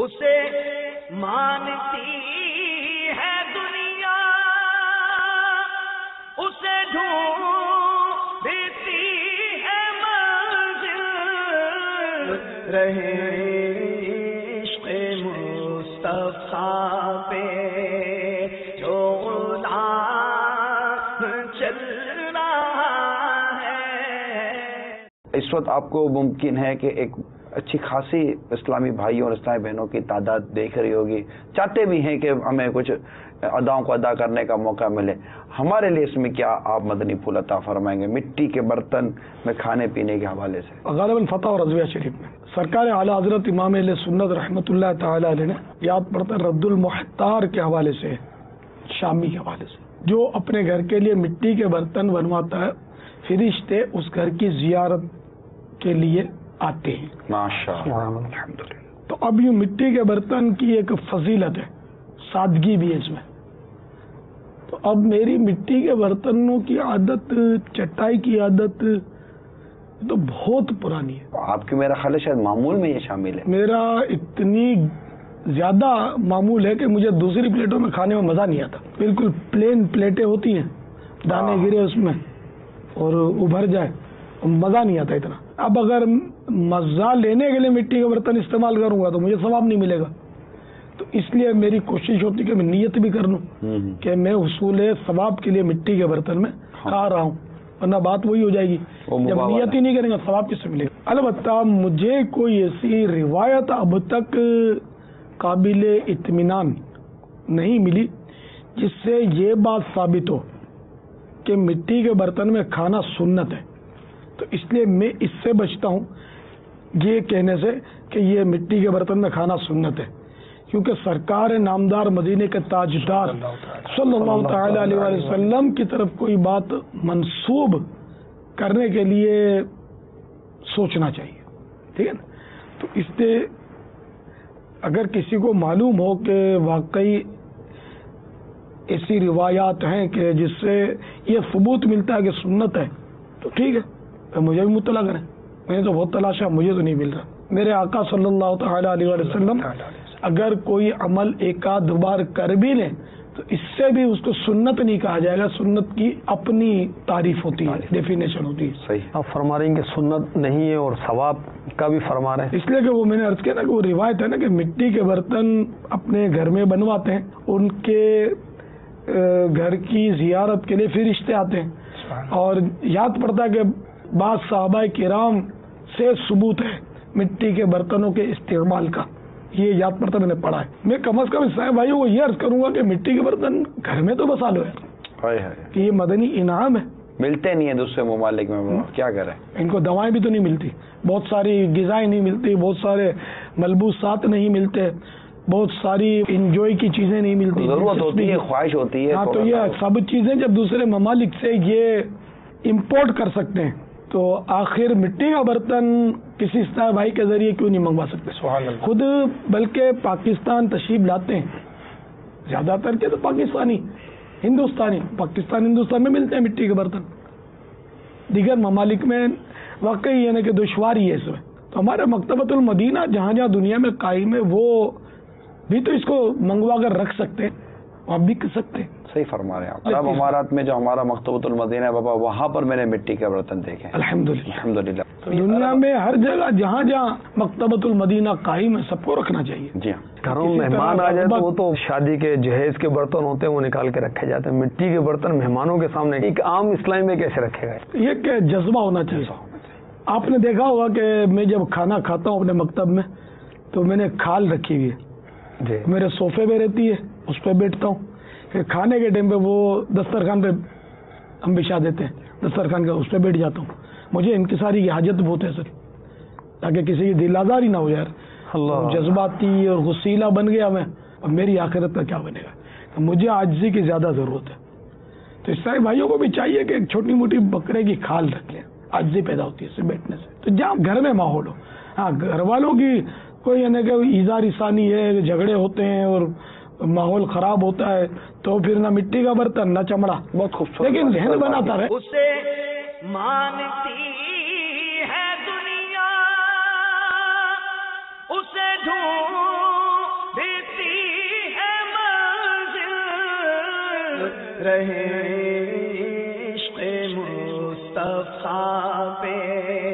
اسے مانتی ہے دنیا، اسے ڈھونڈتی ہے منزل، رہے عشق مصطفیٰ پہ جو غلام چل رہا ہے۔ اس وقت آپ کو ممکن ہے کہ ایک اچھی خاصی اسلامی بھائیوں اور اسلامی بہنوں کی تعداد دیکھ رہی ہوگی، چاہتے بھی ہیں کہ ہمیں کچھ اداؤں کو ادا کرنے کا موقع ملے، ہمارے لیے اس میں کیا آپ مدنی پھول عطا فرمائیں گے مٹی کے برتن میں کھانے پینے کے حوالے سے؟ غالباً فتح اور رضویہ شریف میں سرکار اعلیٰ حضرت امام اہل سنت رحمۃ اللہ تعالی علیہ نے یاد پڑتا ہے رد المحتار کے حوالے سے، شامی کے حوالے سے، جو اپنے گھر کے لیے مٹی کے برتن بنواتا ہے فرشتے اس گھر کی زیارت کے لیے آتے ہیں۔ ماشاءاللہ، الحمدللہ۔ تو اب یہ مٹی کے برتن کی ایک فضیلت ہے، سادگی بھی ہے اس میں۔ تو اب میری مٹی کے برتنوں کی عادت، چٹائی کی عادت تو بہت پرانی ہے۔ آپ کی میرا خیال ہے شاید معمول میں یہ شامل ہے۔ میرا اتنی زیادہ معمول ہے کہ مجھے دوسری پلیٹوں میں کھانے میں مزہ نہیں آتا، بالکل پلین پلیٹیں ہوتی ہیں، دانے گرے اس میں اور ابھر جائے، مزہ نہیں آتا اتنا۔ اب اگر مزہ لینے کے لیے مٹی کے برتن استعمال کروں گا تو مجھے ثواب نہیں ملے گا، تو اس لیے میری کوشش ہوتی ہے کہ میں نیت بھی کر لوں کہ میں حصول ثواب کے لیے مٹی کے برتن میں کھا رہا ہوں، ورنہ بات وہی ہو جائے گی جب نیت ہی نہیں کریں گے ثواب کس سے ملے گا۔ البتہ مجھے کوئی ایسی روایت اب تک قابل اطمینان نہیں ملی جس سے یہ بات ثابت ہو کہ مٹی کے برتن میں کھانا سنت ہے، تو اس لیے میں اس سے بچتا ہوں یہ کہنے سے کہ یہ مٹی کے برتن میں کھانا سنت ہے، کیونکہ سرکار نامدار مدینے کے تاجدار صلی اللہ تعالی علیہ وآلہ وسلم کی طرف کوئی بات منسوب کرنے کے لیے سوچنا چاہیے، ٹھیک ہے نا۔ تو اس لیے اگر کسی کو معلوم ہو کہ واقعی ایسی روایات ہیں کہ جس سے یہ ثبوت ملتا ہے کہ سنت ہے تو ٹھیک ہے، مجھے بھی مطلع کریں، میں نے تو بہت تلاشا، مجھے تو نہیں مل رہا۔ میرے آقا صلی اللہ تعالی علیہ وآلہ وسلم اگر کوئی عمل ایک آدھ بار کر بھی لیں تو اس سے بھی اس کو سنت نہیں کہا جائے گا، سنت کی اپنی تعریف ہوتی ہے، ڈیفینیشن ہوتی ہے۔ صحیح، آپ فرما رہے ہیں کہ سنت نہیں ہے اور ثواب کا بھی فرما رہے ہیں، اس لیے کہ وہ میں نے عرض کیا نا کہ وہ روایت ہے نا کہ مٹی کے برتن اپنے گھر میں بنواتے ہیں، ان کے گھر کی زیارت کے لیے فرشتے آتے ہیں، اور یاد پڑتا ہے کہ بعض صحابہ کرام سے ثبوت ہے مٹی کے برتنوں کے استعمال کا، یہ یاد پڑتا میں نے پڑھا ہے۔ میں کم از کم صاحب بھائیوں کو یہ عرض کروں گا کہ مٹی کے برتن گھر میں تو بسا لو کہ یہ مدنی انعام ہے، ملتے نہیں ہیں دوسرے ممالک میں، کیا کریں، ان کو دوائیں بھی تو نہیں ملتی، بہت ساری غذائیں نہیں ملتی، بہت سارے ملبوسات نہیں ملتے، بہت ساری انجوائے کی چیزیں نہیں ملتی، ضرورت ہوتی ہے، خواہش ہوتی ہے۔ ہاں، تو یہ سب چیزیں جب دوسرے ممالک سے یہ امپورٹ کر سکتے ہیں تو آخر مٹی کا برتن کسی اسلامی بھائی کے ذریعے کیوں نہیں منگوا سکتے؟ خود بلکہ پاکستان تشریف لاتے ہیں زیادہ تر کے تو پاکستانی ہندوستان میں ملتے ہیں مٹی کے برتن، دیگر ممالک میں واقعی یعنی کہ دشواری ہے اس میں۔ تو ہمارے مکتبۃ المدینہ جہاں جہاں دنیا میں قائم ہے وہ بھی تو اس کو منگوا کر رکھ سکتے ہیں، آپ بھی کر سکتے ہیں۔ صحیح فرما رہے ہیں آپ۔ عرب امارات میں جو ہمارا مکتبۃ المدینہ ہے بابا، وہاں پر میں نے مٹی کے برتن دیکھے، الحمدللہ۔ دنیا میں ہر جگہ جہاں جہاں مکتبۃ المدینہ قائم ہے سب کو رکھنا چاہیے۔ جی ہاں، گھروں میں مہمان آ جائے تو وہ تو شادی کے جہیز کے برتن ہوتے ہیں وہ نکال کے رکھے جاتے ہیں، مٹی کے برتن مہمانوں کے سامنے ایک عام اسلامی میں کیسے رکھے گا؟ یہ کہ جذبہ ہونا چاہیے۔ آپ نے دیکھا ہوگا کہ میں جب کھانا کھاتا ہوں اپنے مکتب میں تو میں نے کھال رکھی ہوئی ہے جی، میرے صوفے پہ رہتی ہے، اس پہ بیٹھتا ہوں، پھر کھانے کے ٹائم پہ وہ دسترخوان پہ ہم بچھا دیتے ہیں، دسترخوان کا اس پہ بیٹھ جاتا ہوں۔ مجھے انکساری کی حاجت بہت ہے سر، تاکہ کسی کی دل آزاری نہ ہو یار، جذباتی اور غسیلہ بن گیا میں، اور میری آخرت کا کیا بنے گا؟ تو مجھے عاجزی کی زیادہ ضرورت ہے۔ تو اسلامی بھائیوں کو بھی چاہیے کہ ایک چھوٹی موٹی بکرے کی کھال رکھ لیں، عاجزی پیدا ہوتی ہے اس سے بیٹھنے سے۔ تو جہاں گھر میں ماحول ہو، ہاں گھر والوں کی کوئی یعنی کہ ایذا رسانی ہے، جھگڑے ہوتے ہیں اور ماحول خراب ہوتا ہے تو پھر نہ مٹی کا برتن نہ چمڑا، بہت خوبصورت لیکن ذہن بناتا رہے۔ اسے مانتی ہے دنیا، اسے ڈھونڈ رہے عشق مصطفیٰ پہ